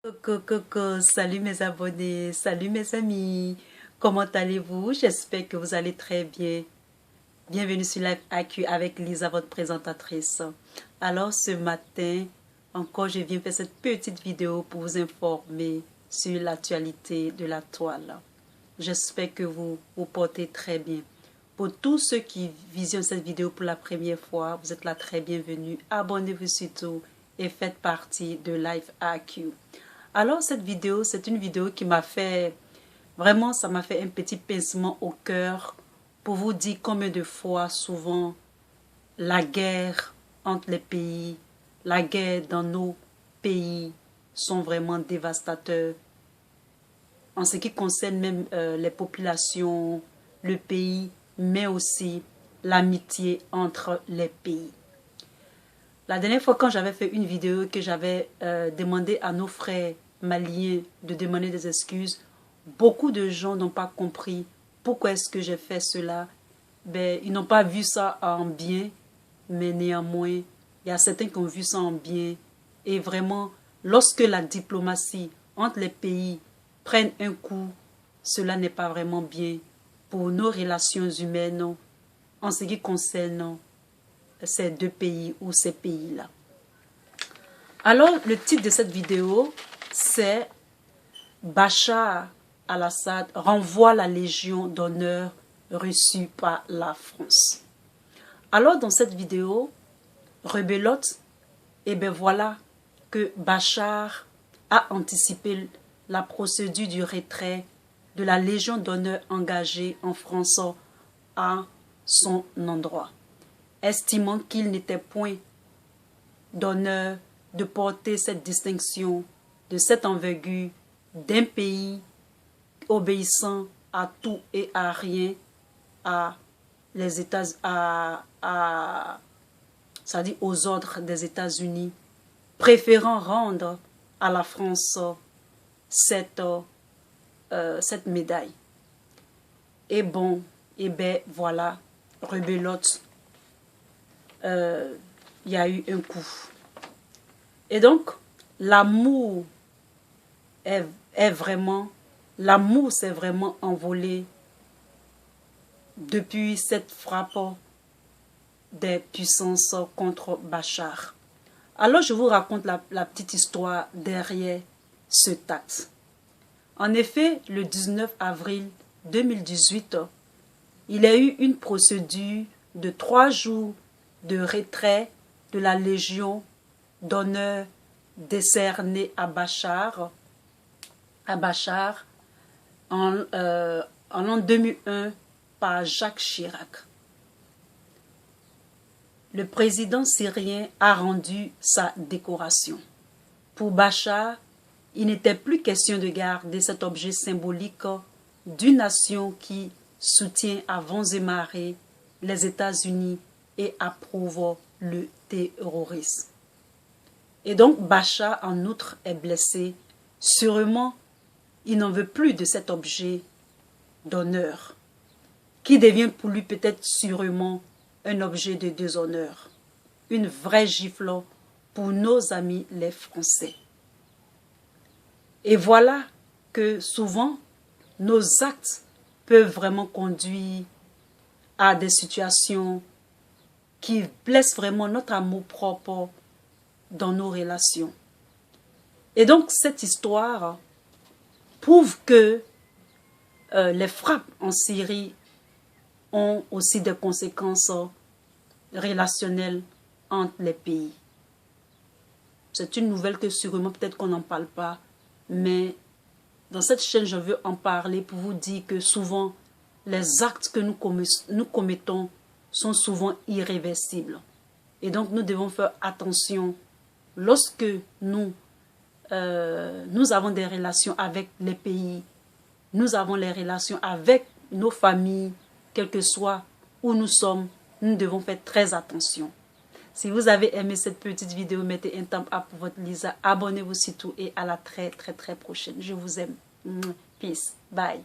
Coucou, salut mes abonnés, salut mes amis, comment allez-vous? J'espère que vous allez très bien. Bienvenue sur Live AQ avec Lisa, votre présentatrice. Alors ce matin, encore je viens faire cette petite vidéo pour vous informer sur l'actualité de la toile. J'espère que vous vous portez très bien. Pour tous ceux qui visionnent cette vidéo pour la première fois, vous êtes là très bienvenue. Abonnez-vous surtout et faites partie de Live AQ. Alors cette vidéo, c'est une vidéo qui m'a fait, vraiment ça m'a fait un petit pincement au cœur pour vous dire combien de fois souvent la guerre entre les pays, la guerre dans nos pays sont vraiment dévastateurs. En ce qui concerne même les populations, le pays, mais aussi l'amitié entre les pays. La dernière fois, quand j'avais fait une vidéo que j'avais demandé à nos frères maliens de demander des excuses, beaucoup de gens n'ont pas compris pourquoi est-ce que j'ai fait cela. Ben, ils n'ont pas vu ça en bien, mais néanmoins, il y a certains qui ont vu ça en bien. Et vraiment, lorsque la diplomatie entre les pays prenne un coup, cela n'est pas vraiment bien pour nos relations humaines en ce qui concerne ces deux pays ou ces pays-là. Alors, le titre de cette vidéo, c'est Bachar al-Assad renvoie la Légion d'honneur reçue par la France. Alors, dans cette vidéo, rebelote, et bien voilà que Bachar a anticipé la procédure du retrait de la Légion d'honneur engagée en France à son endroit, estimant qu'il n'était point d'honneur de porter cette distinction de cette envergure d'un pays obéissant à tout et à rien à les États c'est-à-dire aux ordres des États-Unis, préférant rendre à la France cette médaille. Et bon, et bien voilà, rebelote, il y a eu un coup. Et donc, l'amour l'amour s'est vraiment envolé depuis cette frappe des puissances contre Bachar. Alors, je vous raconte la petite histoire derrière ce acte. En effet, le 19 avril 2018, il y a eu une procédure de 3 jours de retrait de la Légion d'honneur décernée à Bachar en l'an 2001 par Jacques Chirac. Le président syrien a rendu sa décoration. Pour Bachar, il n'était plus question de garder cet objet symbolique d'une nation qui soutient à vents et marées les États-Unis et approuve le terrorisme. Et donc Bachar, en outre, est blessé. Sûrement, il n'en veut plus de cet objet d'honneur, qui devient pour lui peut-être sûrement un objet de déshonneur. Une vraie gifle pour nos amis les Français. Et voilà que souvent, nos actes peuvent vraiment conduire à des situations qui blessent vraiment notre amour propre dans nos relations. Et donc, cette histoire prouve que les frappes en Syrie ont aussi des conséquences relationnelles entre les pays. C'est une nouvelle que sûrement peut-être qu'on n'en parle pas, mais dans cette chaîne, je veux en parler pour vous dire que souvent, les actes que nous commettons sont souvent irréversibles. Et donc, nous devons faire attention lorsque nous avons des relations avec les pays, nous avons les relations avec nos familles, quel que soit où nous sommes, nous devons faire très attention. Si vous avez aimé cette petite vidéo, mettez un thumbs up pour votre Lisa, abonnez-vous surtout et à la très prochaine. Je vous aime. Peace. Bye.